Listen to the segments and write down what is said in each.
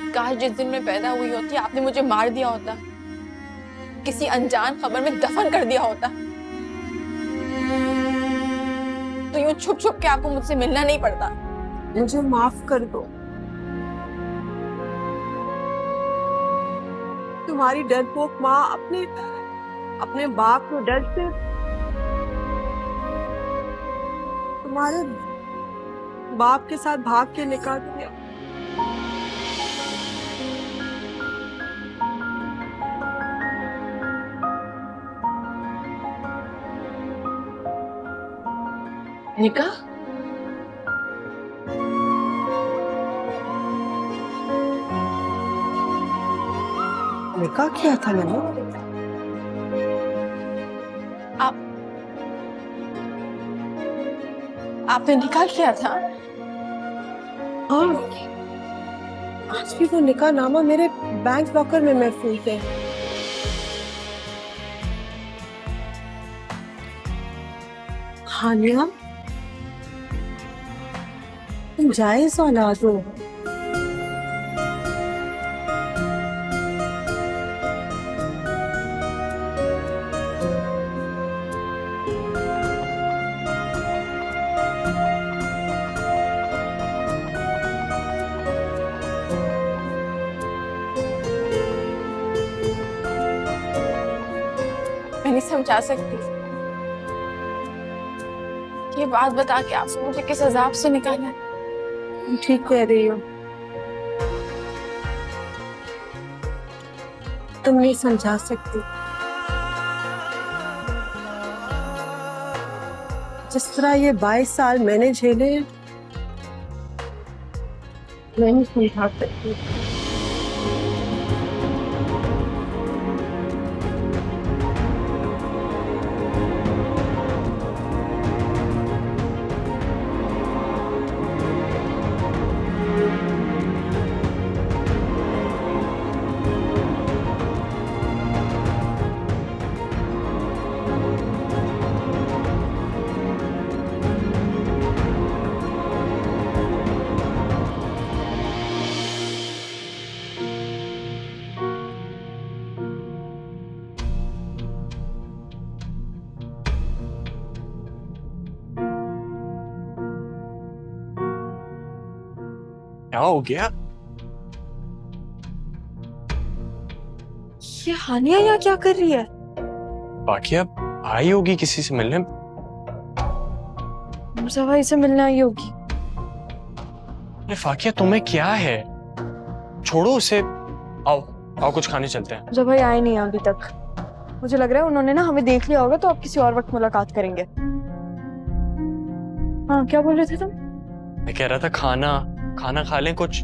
काश जिस दिन मैं पैदा हुई होती आपने मुझे मार दिया होता, किसी अनजान खबर में दफन कर दिया होता, तो यूं छुप छुप के आपको मुझसे मिलना नहीं पड़ता। मुझे माफ कर दो। तुम्हारी डरपोक माँ अपने बाप के डर से तुम्हारे बाप के साथ भाग के निकाल दिया। निकाह? निकाह किया था मैंने। आपने निकाह किया था? हाँ, आज भी वो निकाह नामा मेरे बैंक लॉकर में महफूज है। हानिया, तुम जायज औलाद हो। मैं नहीं समझा सकती। ये बात बता के आपने मुझे किस अजाब से निकाला है? तुम ठीक कह रही हो। तुम नहीं समझा सकती। जिस तरह ये 22 साल मैंने झेले, मैं नहीं समझा सकती। क्या हो गया? ये हानिया यहाँ क्या कर रही है? बाकिया आई होगी किसी से मिलने। मुर्जा भाई से मिलने आई होगी। अरे फाकिया तुम्हें क्या है? छोड़ो उसे। आओ आओ कुछ खाने चलते हैं। मुर्जा भाई आए नहीं अभी तक। मुझे लग रहा है उन्होंने ना हमें देख लिया होगा, तो अब किसी और वक्त मुलाकात करेंगे। हाँ, क्या बोल रहे थे तुम? मैं कह रहा था खाना खाना खा लें कुछ।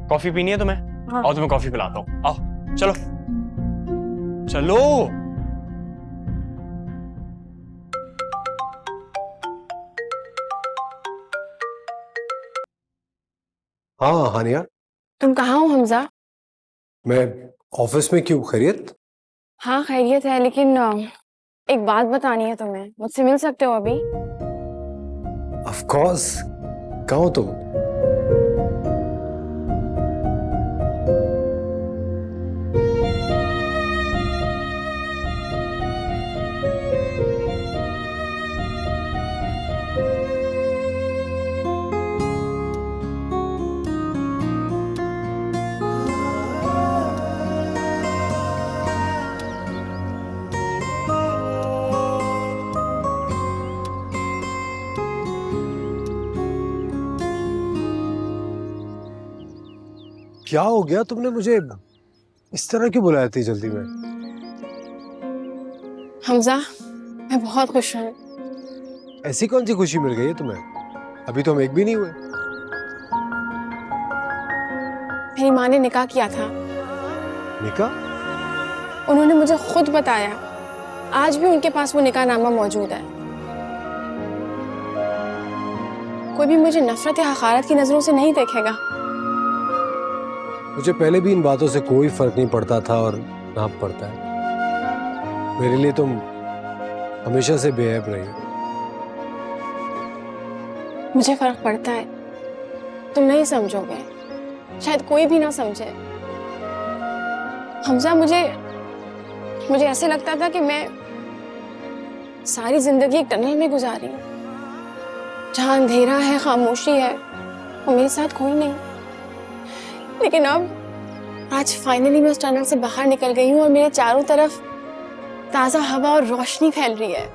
कॉफी पीनी है तुम्हें? हाँ। आओ तुम्हें कॉफी पिलाता हूँ। आओ चलो चलो। हाँ हानिया, तुम कहाँ हो हमजा? मैं ऑफिस में। क्यों, खैरियत? हाँ खैरियत है, लेकिन एक बात बतानी है तुम्हें। मुझसे मिल सकते हो अभी? Of course. कहाँ हो तुम? क्या हो गया? तुमने मुझे इस तरह क्यों बुलाया इतनी जल्दी में? हमजा, मैं बहुत खुश हूँ। ऐसी कौन सी खुशी मिल गई है तुम्हें? अभी तो हम एक भी नहीं हुए। मेरी माँ ने निकाह किया था। निकाह? उन्होंने मुझे खुद बताया। आज भी उनके पास वो निकाहनामा मौजूद है। कोई भी मुझे नफरत या हकारत की नजरों से नहीं देखेगा। मुझे पहले भी इन बातों से कोई फर्क नहीं पड़ता था और ना पड़ता है। मेरे लिए तुम हमेशा से बेऐब रही हो। मुझे फर्क पड़ता है, तुम नहीं समझोगे। शायद कोई भी ना समझे। हमजा, मुझे ऐसे लगता था कि मैं सारी जिंदगी एक टनल में गुजारी हूँ, जहाँ अंधेरा है, खामोशी है और मेरे साथ कोई नहीं। लेकिन अब आज फाइनली मैं उस टनल से बाहर निकल गई हूँ और मेरे चारों तरफ ताजा हवा और रोशनी फैल रही है।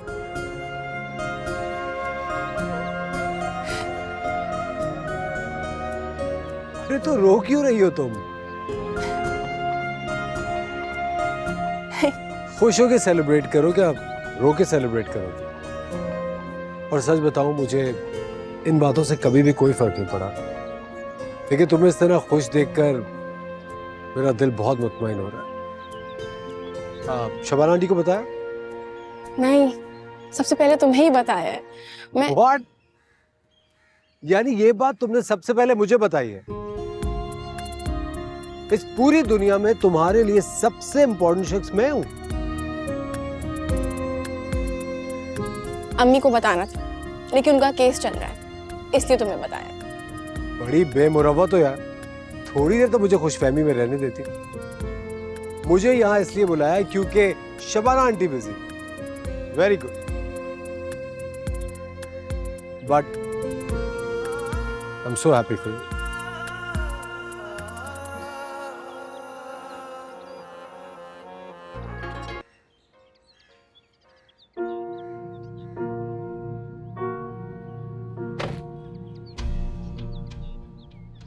अरे तो रो क्यों रही हो तुम? खुश होके सेलिब्रेट करो, क्या रो के सेलिब्रेट करोगे? और सच बताऊं, मुझे इन बातों से कभी भी कोई फर्क नहीं पड़ा, लेकिन तुम्हें इस तरह खुश देखकर मेरा दिल बहुत मुतमईन हो रहा है। शबाना आंटी को बताया? नहीं, सबसे पहले तुम्हें ही बताया है। मैं What? यानी ये बात तुमने सबसे पहले मुझे बताई है? इस पूरी दुनिया में तुम्हारे लिए सबसे इंपॉर्टेंट शख्स मैं हूं। अम्मी को बताना था, लेकिन उनका केस चल रहा है, इसलिए तुम्हें बताया। बड़ी बेमुरव्वत हो यार, थोड़ी देर तो मुझे खुशफहमी में रहने देती। मुझे यहाँ इसलिए बुलाया क्योंकि Shabana aunty busy. Very good, but I am so happy for you.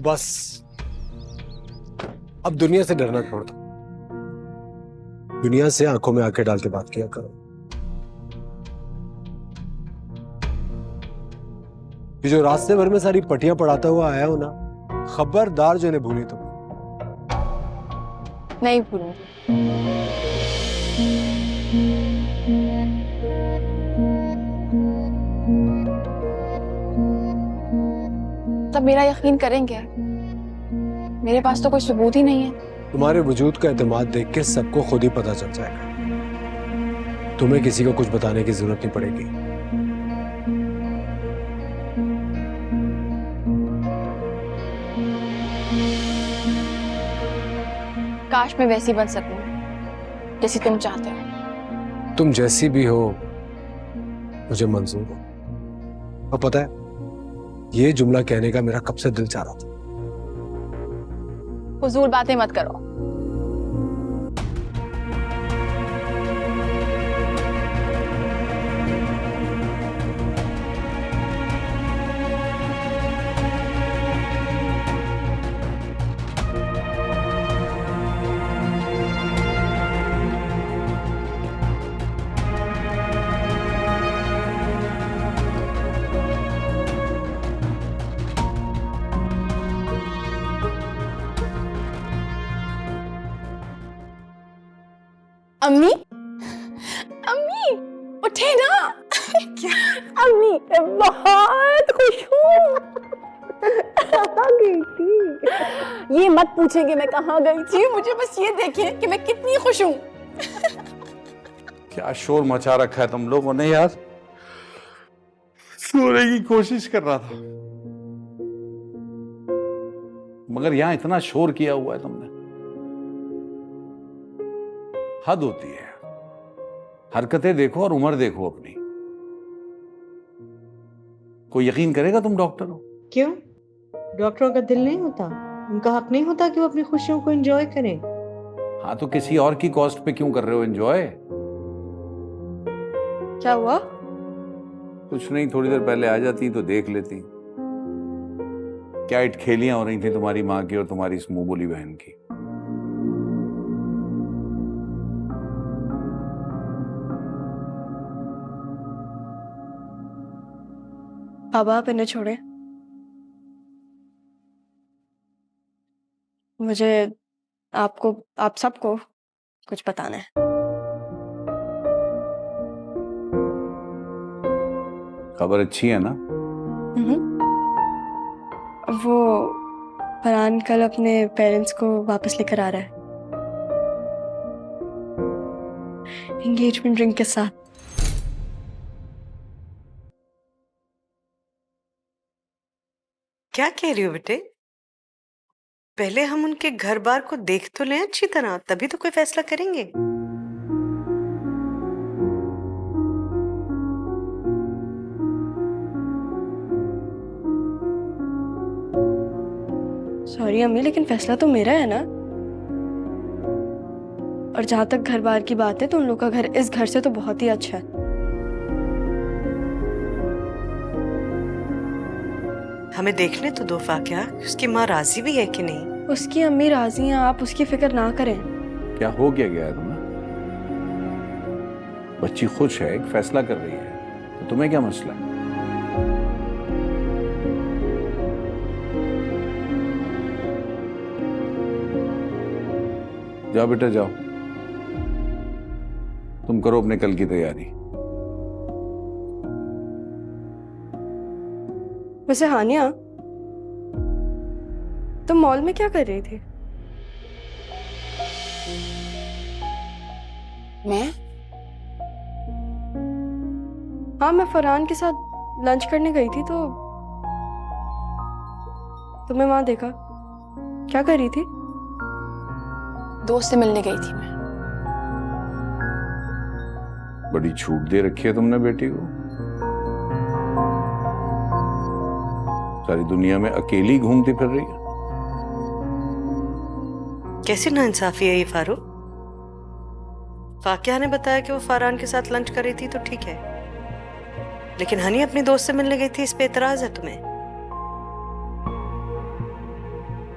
बस अब दुनिया से डरना छोड़ दो, दुनिया से आंखों में आंखें डाल के बात किया करो। ये जो रास्ते भर में सारी पटियां पढ़ाता हुआ आया हो ना, खबरदार जो इन्हें भूली तुम। नहीं भूलूंगी। तब मेरा यकीन करेंगे? मेरे पास तो कोई सबूत ही नहीं है। तुम्हारे वजूद का एतमाद देख के सबको खुद ही पता चल जाएगा। तुम्हें किसी को कुछ बताने की जरूरत नहीं पड़ेगी। काश मैं वैसी बन सकूं जैसी तुम चाहते हो। तुम जैसी भी हो मुझे मंजूर हो। और पता है, ये जुमला कहने का मेरा कब से दिल चाह रहा था। फजूल बातें मत करो। अम्मी, अम्मी उठे ना। क्या? अम्मी मैं बहुत खुश हूँ। कहाँ गई थी? ये मत पूछेंगे मैं कहाँ गई थी, मुझे बस ये देखिए कि मैं कितनी खुश हूँ। क्या शोर मचा रखा है तुम लोगों ने यार। सोने की कोशिश कर रहा था, मगर यहां इतना शोर किया हुआ है तुमने। हद होती है। हरकतें देखो और उम्र देखो अपनी। कोई यकीन करेगा तुम डॉक्टर हो? क्यों? डॉक्टरों का दिल नहीं होता? उनका हक नहीं होता कि वो अपनी खुशियों को एंजॉय करें? हाँ, तो किसी और की कॉस्ट पे क्यों कर रहे हो एंजॉय? क्या हुआ? कुछ नहीं, थोड़ी देर पहले आ जाती तो देख लेती। क्या खेलियां हो रही थी तुम्हारी माँ की और तुम्हारी इस मुंह बोली बहन की। बाबा आप इन्हें छोड़े, मुझे आप सबको कुछ बताना है। खबर अच्छी है ना? वो फरहान कल अपने पेरेंट्स को वापस लेकर आ रहा है, एंगेजमेंट रिंग के साथ। क्या कह रही हो बेटे? पहले हम उनके घर बार को देख तो लें अच्छी तरह, तभी तो कोई फैसला करेंगे। सॉरी अम्मी, लेकिन फैसला तो मेरा है ना। और जहां तक घर बार की बात है तो उन लोग का घर इस घर से तो बहुत ही अच्छा है। हमें देखने तो दो फाकिया, उसकी माँ राजी भी है कि नहीं। उसकी अम्मी राजी हैं, आप उसकी फिक्र ना करें। क्या हो क्या गया है तुम्हें? बच्ची खुश है, एक फैसला कर रही है, तो तुम्हें क्या मसला है? जाओ बेटा जाओ, तुम करो अपने कल की तैयारी। वैसे हानिया, तुम मॉल में क्या कर रही थी? मैं हाँ, मैं फरहान के साथ लंच करने गई थी तो तुम्हें वहां देखा। क्या कर रही थी? दोस्त से मिलने गई थी मैं। बड़ी छूट दे रखी है तुमने बेटी को। सारी दुनिया में अकेली घूमती फिर रही है। कैसी नाइंसाफी है ये फारूक। फाकिया ने बताया कि वो फरहान के साथ लंच कर रही थी तो ठीक है, लेकिन हनी अपनी दोस्त से मिलने गई थी, इस पे एतराज है तुम्हें?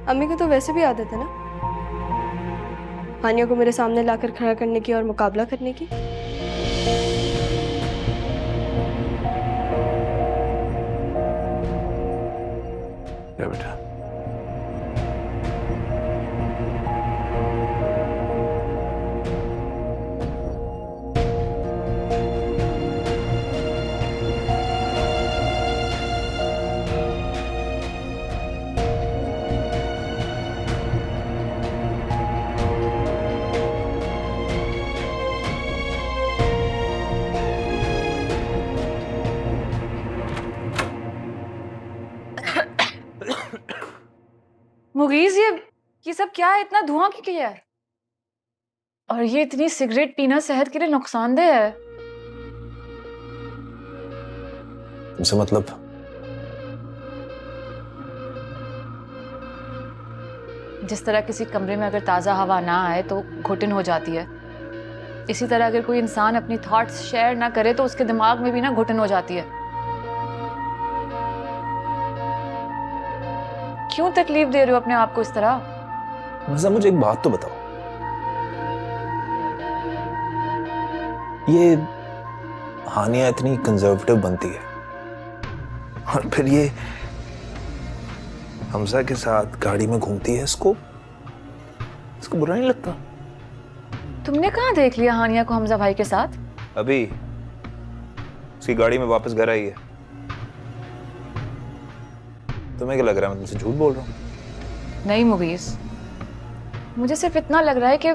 अम्मी को तो वैसे भी आदत है ना हानिया को मेरे सामने लाकर खड़ा करने की और मुकाबला करने की। क्या बेटा? मुगीज, ये सब क्या है? इतना धुआं क्यों किया है? और ये इतनी सिगरेट पीना सेहत के लिए नुकसानदेह है। तुमसे मतलब? जिस तरह किसी कमरे में अगर ताज़ा हवा ना आए तो घुटन हो जाती है, इसी तरह अगर कोई इंसान अपनी थॉट्स शेयर ना करे तो उसके दिमाग में भी ना घुटन हो जाती है। क्यों तकलीफ दे रहे हो अपने आप को इस तरह? मज़ा, मुझे एक बात तो बताओ, ये हानिया इतनी कंजर्वेटिव बनती है और फिर ये हमजा के साथ गाड़ी में घूमती है, इसको बुरा नहीं लगता? तुमने कहाँ देख लिया हानिया को हमजा भाई के साथ? अभी उसकी गाड़ी में वापस घर आई है। तुम्हें क्या लग रहा है मैं तुमसे झूठ बोल रहा हूँ? नहीं मुगीज, मुझे सिर्फ इतना लग रहा है कि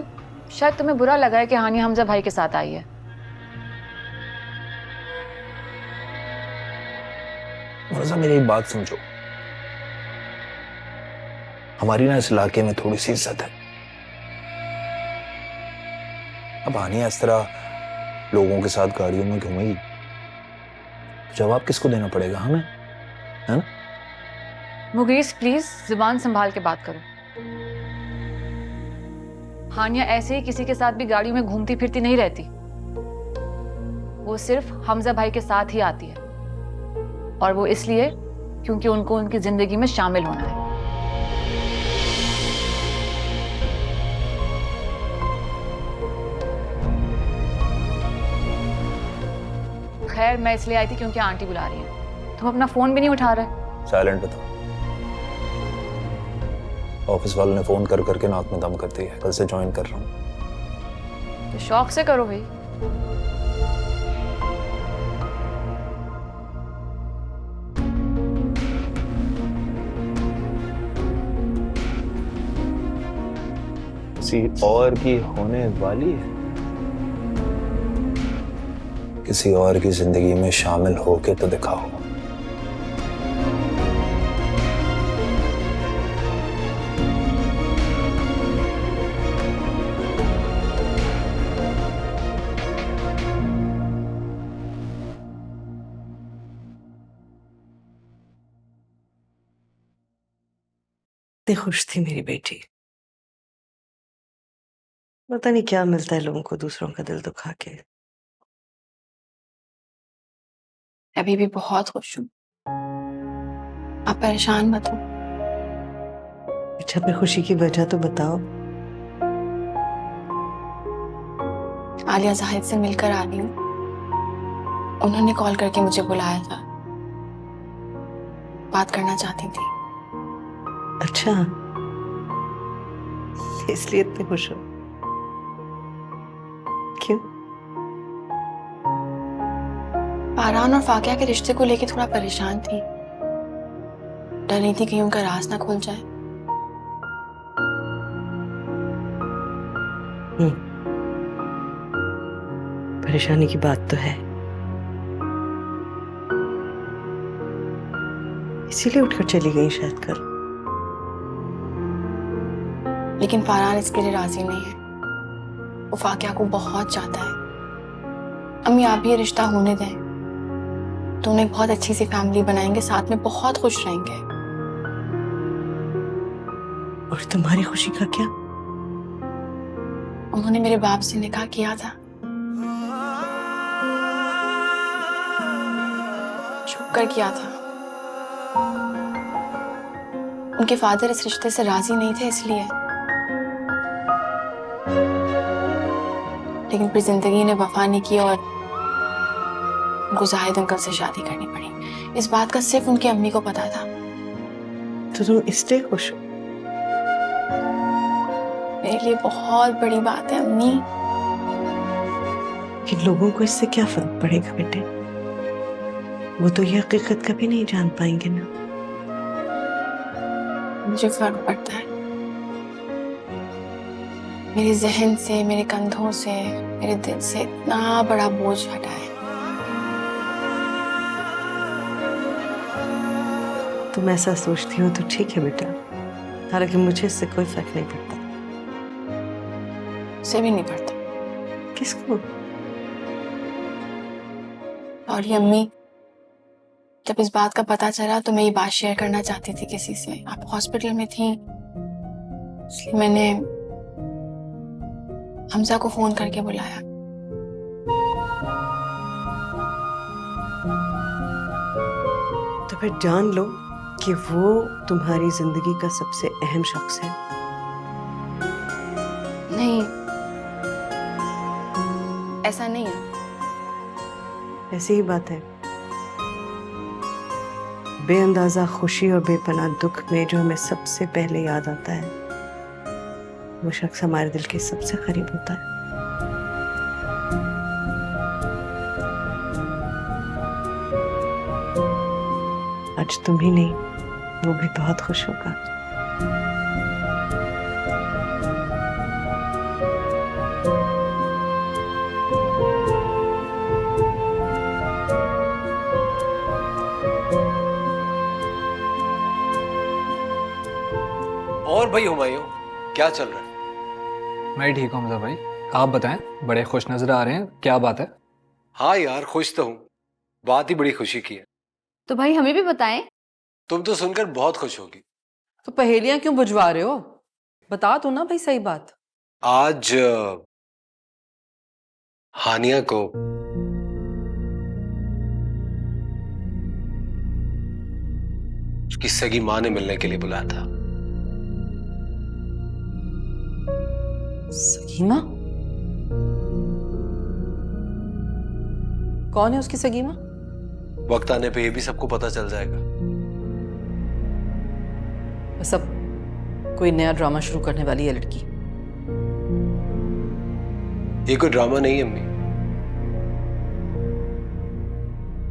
शायद तुम्हें बुरा लगा है कि हानिया हमजा भाई के साथ आई है। मज़ा, मेरी एक बात समझो, हमारी ना इस इलाके में थोड़ी सी इज्जत है। अब हानिया इस तरह लोगों के साथ गाड़ियों में घूमेगी तो जवाब किसको देना पड़ेगा? हमें, है ना? मुगीज प्लीज जुबान संभाल के बात करो। हानिया ऐसे ही किसी के साथ भी गाड़ी में घूमती फिरती नहीं रहती। वो सिर्फ हमजा भाई के साथ ही आती है, और वो इसलिए क्योंकि उनको उनकी जिंदगी में शामिल होना है। खैर, मैं इसलिए आई थी क्योंकि आंटी बुला रही है। तुम अपना फोन भी नहीं उठा रहे। साइलेंट बताओ। ऑफिस वालों ने फोन कर करके नाक में दम कर दिया है, कल से ज्वाइन कर रहा हूँ। तो शौक से करो भाई। किसी और की होने वाली है, किसी और की जिंदगी में शामिल होके तो दिखाओ। इतनी खुश थी मेरी बेटी। पता नहीं क्या मिलता है लोगों को दूसरों का दिल दुखा के। अभी भी बहुत खुश हूँ। आप परेशान मत हो। अच्छा, अपनी खुशी की वजह तो बताओ। आलिया जाहिद से मिलकर आ रही हूँ। उन्होंने कॉल करके मुझे बुलाया था, बात करना चाहती थी। अच्छा, इसलिए इतने खुश हो? क्यों? पारान और फाकिया के रिश्ते को लेकर थोड़ा परेशान थी। डर रही थी कहीं उनका राज ना खुल जाए। परेशानी की बात तो है, इसीलिए उठकर चली गई शायद कल। लेकिन फारान इसके लिए राजी नहीं है। वो फाकिया को बहुत चाहता है। अम्मी, आप भी ये रिश्ता होने दें। दोनों एक बहुत अच्छी सी फैमिली बनाएंगे, साथ में बहुत खुश रहेंगे। और तुम्हारी खुशी का क्या? उन्होंने मेरे बाप से निकाह किया था। छुप कर किया था। उनके फादर इस रिश्ते से राजी नहीं थे, इसलिए। लेकिन फिर जिंदगी ने वफा नहीं की और उनको जाहिद अंकल से शादी करनी पड़ी। इस बात का सिर्फ उनकी अम्मी को पता था। तो तुम इसलिए खुश हो? मेरे लिए बहुत बड़ी बात है अम्मी। कि लोगों को इससे क्या फर्क पड़ेगा बेटे? वो तो ये हकीकत कभी नहीं जान पाएंगे ना। मुझे फर्क पड़ता है। मेरे जहन से, मेरे कंधों से, मेरे दिल से इतना बड़ा बोझ हटा है। तुम ऐसा सोचती हो तो ठीक है बेटा, हालांकि मुझे इससे कोई फर्क नहीं पड़ता। उसे भी नहीं पड़ता। किसको? और ये अम्मी, जब इस बात का पता चला तो मैं ये बात शेयर करना चाहती थी किसी से। आप हॉस्पिटल में थी, इसलिए मैंने हमजा को फोन करके बुलाया। तो फिर जान लो कि वो तुम्हारी जिंदगी का सबसे अहम शख्स है। नहीं, ऐसा नहीं है। ऐसी ही बात है। बेअंदाजा खुशी और बेपनाह दुख में जो हमें सबसे पहले याद आता है, वो शख्स हमारे दिल के सबसे करीब होता है। आज तुम ही नहीं, वो भी बहुत खुश होगा। और भाई हुमायूं, क्या चल रहा है? मैं ठीक हूँ हमजा भाई, आप बताएं। बड़े खुश नजर आ रहे हैं, क्या बात है? हाँ यार, खुश तो हूँ। बात ही बड़ी खुशी की है। तो भाई हमें भी बताएं। तुम तो सुनकर बहुत खुश होगी। तो पहेलियां क्यों बुझवा रहे हो? बता दो ना भाई सही बात। आज हानिया को उसकी सगी माँ ने मिलने के लिए बुलाया था। सगी माँ? कौन है उसकी सगी माँ? वक्त आने पे ये भी सबको पता चल जाएगा। बस अब कोई नया ड्रामा शुरू करने वाली है लड़की। ये कोई ड्रामा नहीं है अम्मी।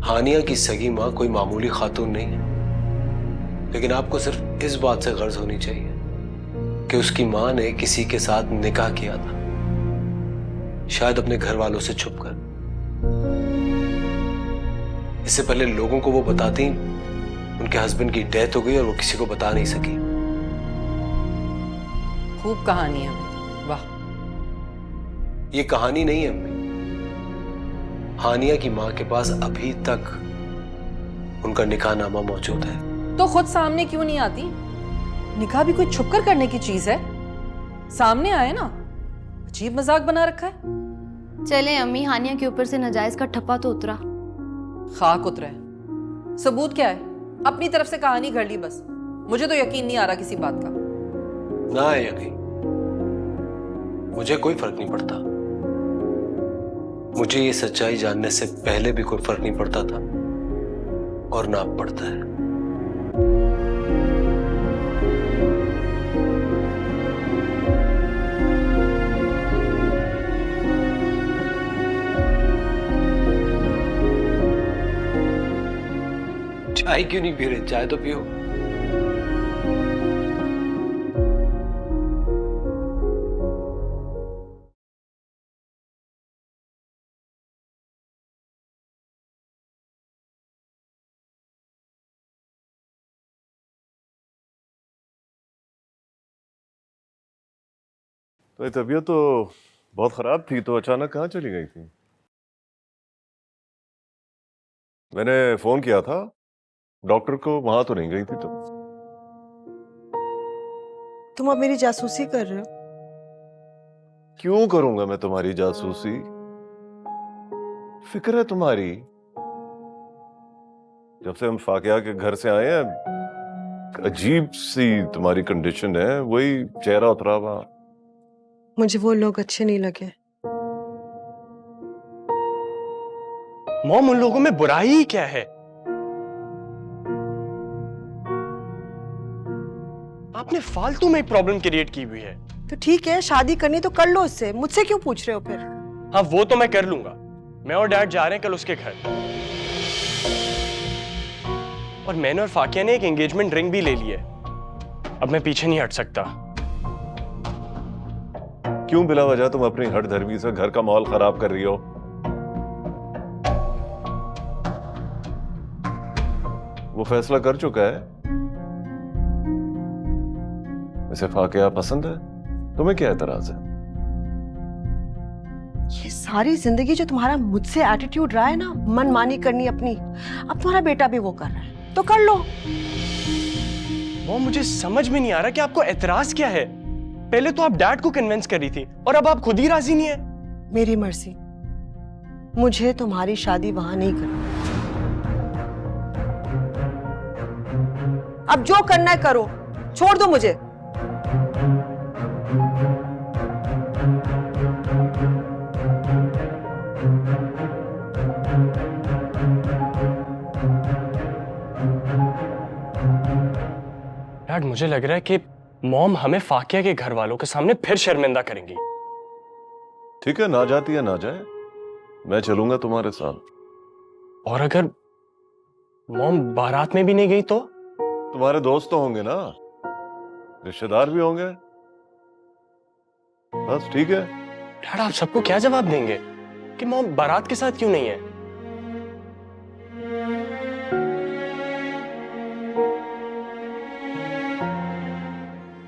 हानिया की सगी माँ कोई मामूली खातून नहीं है। लेकिन आपको सिर्फ इस बात से गर्ज होनी चाहिए कि उसकी माँ ने किसी के साथ निकाह किया था, शायद अपने घर वालों से छुपकर। इससे पहले लोगों को वो बताती, उनके हस्बैंड की डेथ हो गई और वो किसी को बता नहीं सकी। खूब कहानी है भाई, वाह। ये कहानी नहीं है अम्मी। हानिया की माँ के पास अभी तक उनका निकाहनामा मौजूद है। तो खुद सामने क्यों नहीं आती? निकाह भी कोई छुप कर करने की चीज है? सामने आए ना, अजीब मजाक बना रखा है। चले अम्मी, हानिया के ऊपर से नाजायज का ठप्पा तो उतरा। खाक उतरा है। सबूत क्या है? अपनी तरफ से कहानी घड़ ली बस। मुझे तो यकीन नहीं आ रहा किसी बात का। ना है यकीन, मुझे कोई फर्क नहीं पड़ता। मुझे ये सच्चाई जानने से पहले भी कोई फर्क नहीं पड़ता था और ना अब पड़ता है। चाय क्यों नहीं पी रहे? चाय तो पियो। तो तबीयत तो बहुत खराब थी, तो अचानक कहाँ चली गई थी? मैंने फोन किया था डॉक्टर को, वहां तो नहीं गई थी तुम अब मेरी जासूसी कर रहे हो? क्यों करूंगा मैं तुम्हारी जासूसी? फिक्र है तुम्हारी। जब से हम फाकिया के घर से आए हैं, अजीब सी तुम्हारी कंडीशन है, वही चेहरा उतरा हुआ। मुझे वो लोग अच्छे नहीं लगे। मॉम, उन लोगों में बुराई ही क्या है? आपने फालतू में प्रॉब्लम क्रिएट की हुई है। तो ठीक है, शादी करनी तो कर लो उससे, मुझसे क्यों पूछ रहे हो फिर? हाँ, वो तो मैं कर लूंगा। मैं और डैड जा रहे हैं कल उसके घर, और मैंने और फाकिया ने एक एंगेजमेंट रिंग भी ले ली है। अब मैं पीछे नहीं हट सकता। क्यों बिला वजह तुम अपनी हठधर्मी से घर का माहौल खराब कर रही हो? वो फैसला कर चुका है। इसे फाकिया पसंद है, तुम्हें क्या एतराज है? ये सारी जिंदगी जो तुम्हारा मुझसे एटीट्यूड रहा है ना, मनमानी करनी अपनी, अब तुम्हारा बेटा भी वो कर रहा है, तो कर लो। मॉम, मुझे समझ में नहीं आ रहा कि आपको एतराज क्या है। पहले तो आप डैड को कन्विंस कर रही थी, और अब आप खुद ही राजी नहीं है। मेरी मर्जी, मुझे तुम्हारी शादी वहां नहीं करनी। अब जो करना है करो, छोड़ दो मुझे। डैड, मुझे लग रहा है कि मॉम हमें फाकिया के घर वालों के सामने फिर शर्मिंदा करेंगी। ठीक है, ना जाती है ना जाए, मैं चलूंगा तुम्हारे साथ। और अगर मॉम बारात में भी नहीं गई तो? तुम्हारे दोस्त तो होंगे ना, रिश्तेदार भी होंगे। बस ठीक है। डैड, आप सबको क्या जवाब देंगे कि मॉम बारात के साथ क्यों नहीं है?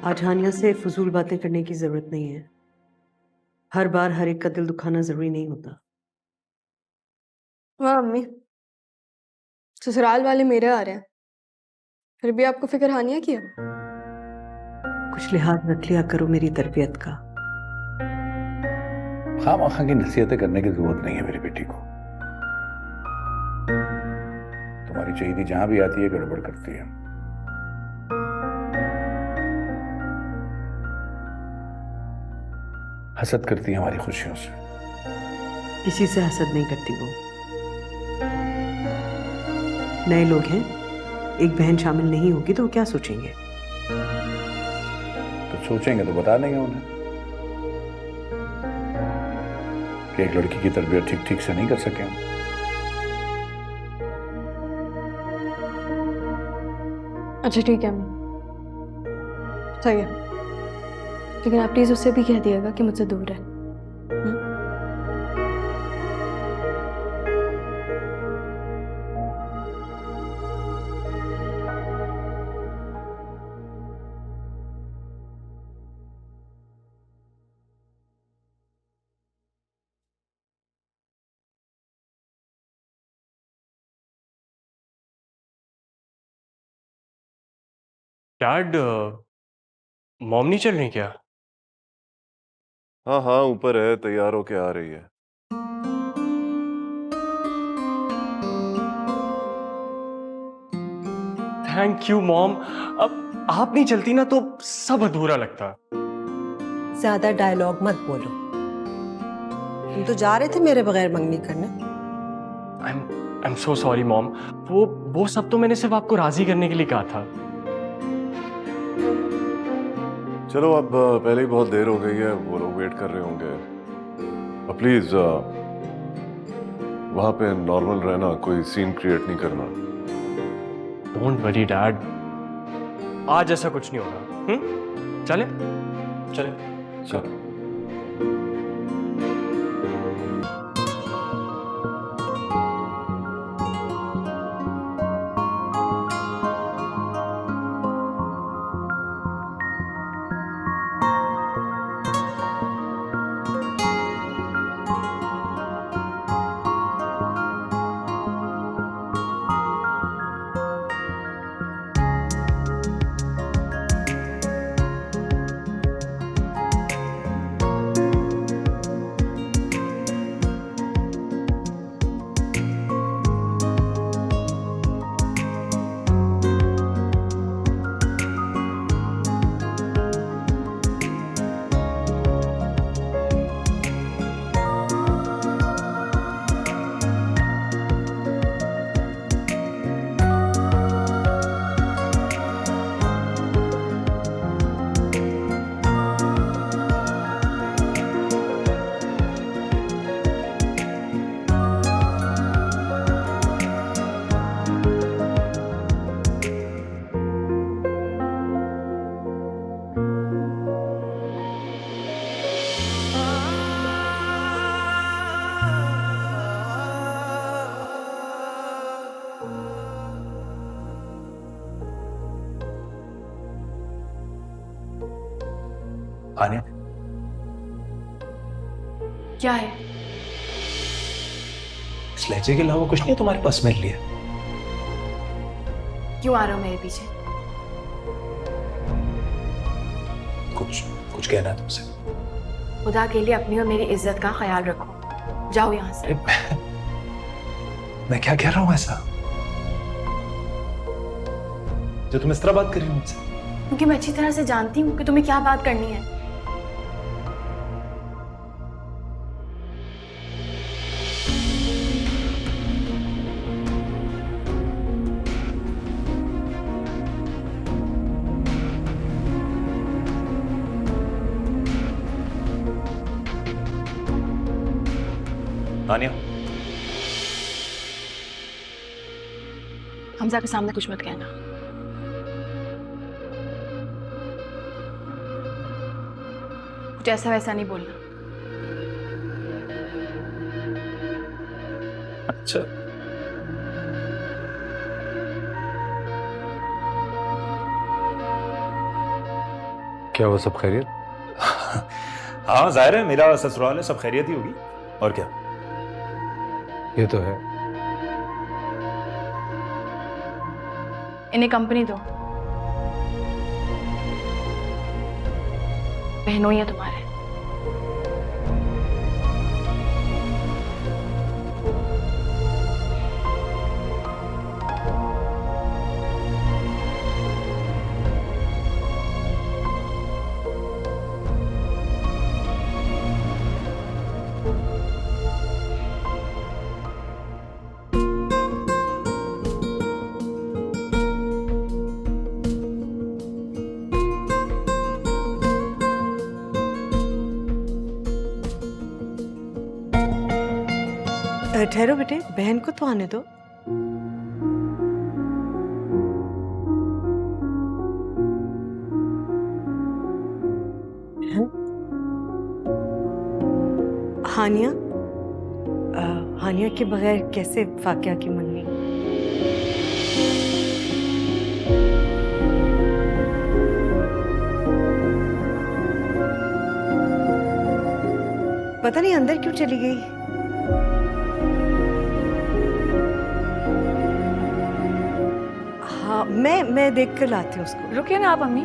आज हानिया से फजूल बातें करने की जरूरत नहीं है। हर बार हर एक का दिल दुखाना जरूरी नहीं होता। वाह अम्मी, ससुराल वाले मेरे आ रहे हैं, फिर भी आपको फिक्र हानिया की है? कुछ लिहाज रख लिया करो मेरी तरबियत का। खामखा की नसीहतें करने की जरूरत नहीं है मेरी बेटी को। तुम्हारी चहीती जहां भी आती है गड़बड़ करती है। हसद करती है हमारी खुशियों से। किसी से हसद नहीं करती वो। नए लोग हैं, एक बहन शामिल नहीं होगी तो वो क्या सोचेंगे? तो सोचेंगे तो बता देंगे उन्हें कि एक लड़की की तरबियत ठीक ठीक से नहीं कर सके हम। अच्छा ठीक है अम्मी, सही है, लेकिन आप प्लीज उससे भी कह दिएगा कि मुझसे दूर है। डैड, मॉम नहीं चल रही क्या? हाँ हाँ, ऊपर है, तैयार होके आ रही है। Thank you mom. अब आप नहीं चलती ना तो सब अधूरा लगता। ज्यादा डायलॉग मत बोलो। तुम तो जा रहे थे मेरे बगैर मंगनी करने। I am so sorry mom. वो सब तो मैंने सिर्फ आपको राजी करने के लिए कहा था। चलो, अब पहले ही बहुत देर हो गई है, वो लोग वेट कर रहे होंगे। प्लीज वहां पे नॉर्मल रहना, कोई सीन क्रिएट नहीं करना। डोंट वरी डैड, आज ऐसा कुछ नहीं होगा। चले चले चलो। आने क्या है? इस लहजे के अलावा कुछ नहीं है तुम्हारे पास मेरे लिए? क्यों आ रहे हो मेरे पीछे? कुछ कुछ कहना है तुमसे। खुदा के लिए अपनी और मेरी इज्जत का ख्याल रखो। जाओ यहाँ से। मैं क्या कह रहा हूँ ऐसा जो तुम इस तरह बात कर रही हो मुझसे? क्योंकि मैं अच्छी तरह से जानती हूँ कि तुम्हें क्या बात करनी है। आनिया, हमजा के सामने कुछ मत कहना। कुछ ऐसा वैसा नहीं बोलना। अच्छा। क्या वो सब खैरियत? हाँ जाहिर है, मेरा ससुराल है, सब खैरियत ही होगी। और क्या? ये तो है। इन्हें कंपनी दो। बहनों ही है तुम्हारे। ठहरो बेटे, बहन को तो आने दो। हानिया, हानिया के बगैर कैसे फाकिया की मंगनी? पता नहीं अंदर क्यों चली गई। हाँ, मैं देख कर लाती हूँ उसको। रुकिए ना आप अम्मी।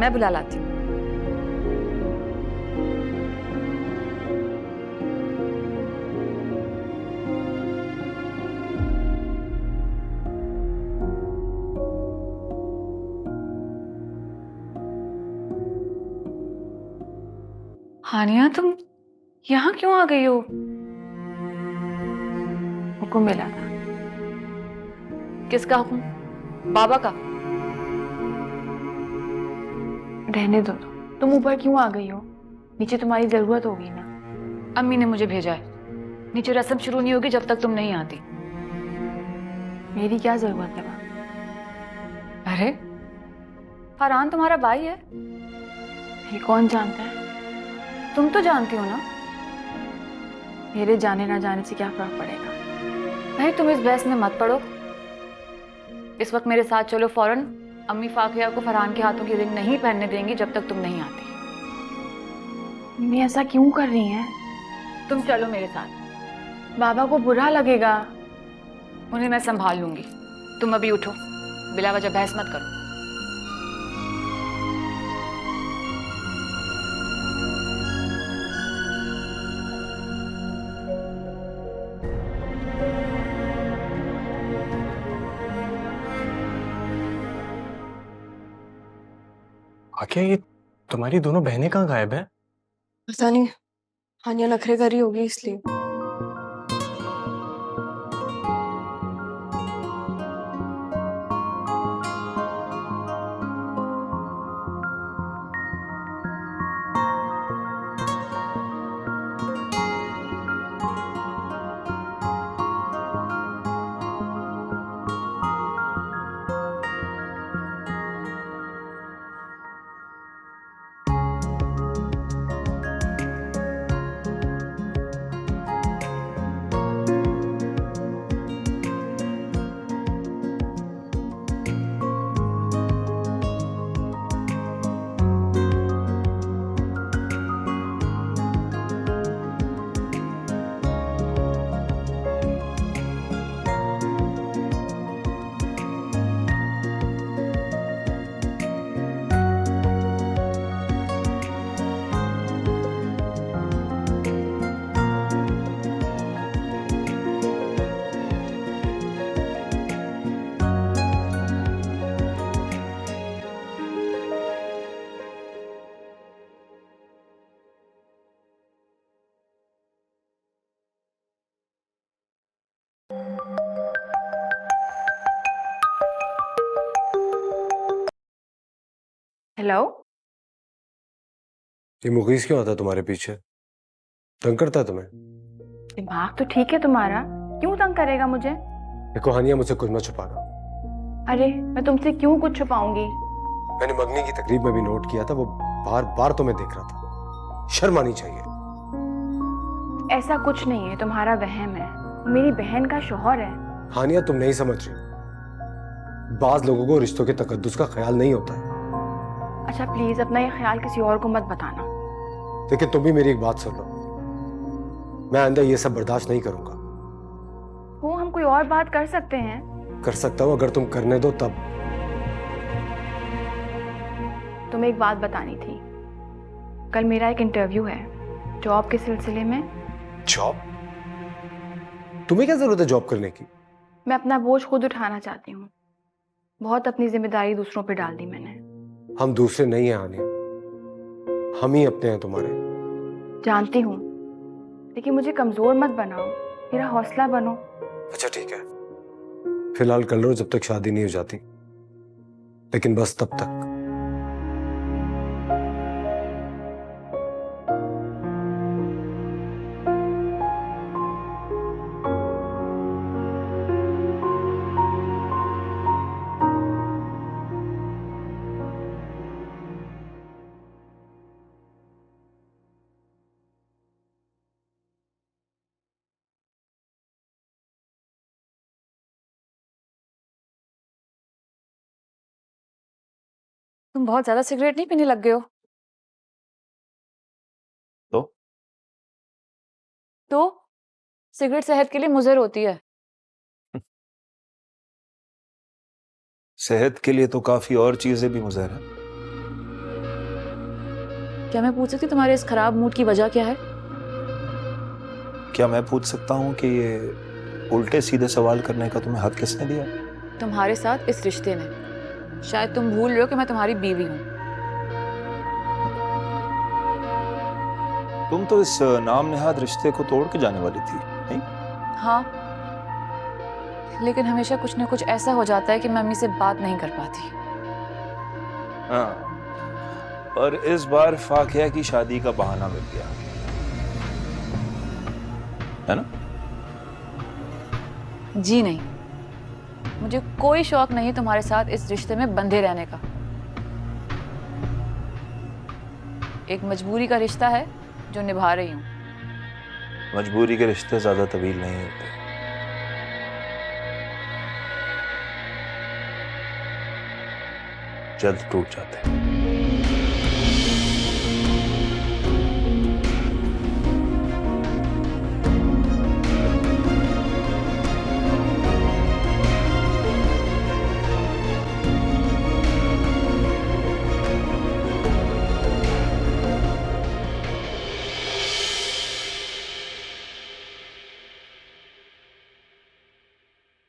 मैं बुला लाती हूँ। हानिया, तुम यहाँ क्यों आ गई हो? हुक्म मिला था। किसका हुक्म? बाबा का? रहने दो। तुम ऊपर क्यों आ गई हो? नीचे तुम्हारी जरूरत होगी ना। अम्मी ने मुझे भेजा है। नीचे रस्म शुरू नहीं होगी जब तक तुम नहीं आती। मेरी क्या जरूरत है वहां? अरे फरहान तुम्हारा भाई है। ये कौन जानता है? तुम तो जानती हो ना। मेरे जाने ना जाने से क्या फर्क पड़ेगा? भाई तुम इस बहस में मत पड़ो। इस वक्त मेरे साथ चलो फौरन। अम्मी फाकिया को फरहान के हाथों की रिंग नहीं पहनने देंगी जब तक तुम नहीं आती। मम्मी ऐसा क्यों कर रही हैं? तुम चलो मेरे साथ। बाबा को बुरा लगेगा। उन्हें मैं संभाल लूंगी। तुम अभी उठो, बिला वजह बहस मत करो। आखिर ये तुम्हारी दोनों बहनें कहाँ गायब है? पता नहीं, हानिया नखरे कर रही होगी इसलिए। हेलो। ये मुगीस क्यों आता है तुम्हारे पीछे? तंग करता है तुम्हें? दिमाग तो ठीक है तुम्हारा, क्यों तंग करेगा मुझे? देखो हानिया, मुझसे कुछ मत छुपाना। अरे मैं तुमसे क्यों कुछ छुपाऊंगी? मैंने मगनी की तकरीब में भी नोट किया था, वो बार बार तुम्हें देख रहा था। शर्म आनी चाहिए। ऐसा कुछ नहीं है, तुम्हारा वहम है। वो मेरी बहन का शौहर है। हानिया, तुम नहीं समझ रही। बाज लोगों को रिश्तों के तकद्दुस का ख्याल नहीं होता है। अच्छा प्लीज अपना ये ख्याल किसी और को मत बताना। लेकिन तुम भी मेरी एक बात सुन लो। मैं आइंदा ये सब बर्दाश्त नहीं करूंगा। वो हम कोई और बात कर सकते हैं। कर सकता हूं अगर तुम करने दो तब। तुम्हें एक बात बतानी थी। कल मेरा एक इंटरव्यू है जॉब के सिलसिले में। जॉब? तुम्हें क्या जरूरत है जॉब करने की? मैं अपना बोझ खुद उठाना चाहती हूँ। बहुत अपनी जिम्मेदारी दूसरों पे डाल दी मैंने। हम दूसरे नहीं हैं हानिया, हम ही अपने हैं तुम्हारे। जानती हूँ, लेकिन मुझे कमजोर मत बनाओ, मेरा हौसला बनो। अच्छा ठीक है, फिलहाल कर लो जब तक शादी नहीं हो जाती, लेकिन बस तब तक। तुम बहुत ज्यादा सिगरेट नहीं पीने लग गए हो? तो सिगरेट सेहत के लिए मुज़र होती है। सेहत के लिए तो काफी और चीजें भी मुज़र है। क्या मैं पूछ सकती हूँ तुम्हारे इस खराब मूड की वजह क्या है? क्या मैं पूछ सकता हूँ कि ये उल्टे सीधे सवाल करने का तुम्हें हक किसने दिया? तुम्हारे साथ इस रिश्ते ने। शायद तुम भूल रहे हो कि मैं तुम्हारी बीवी हूँ। तुम तो इस नाम नेहाद रिश्ते को तोड़ के जाने वाली थी, नहीं? हाँ, लेकिन हमेशा कुछ ना कुछ ऐसा हो जाता है कि मैं अम्मी से बात नहीं कर पाती। हाँ, और इस बार फाकिया की शादी का बहाना मिल गया, है ना? जी नहीं, मुझे कोई शौक नहीं तुम्हारे साथ इस रिश्ते में बंधे रहने का। एक मजबूरी का रिश्ता है जो निभा रही हूँ। मजबूरी के रिश्ते ज्यादा तवील नहीं होते। जल्द टूट जाते हैं।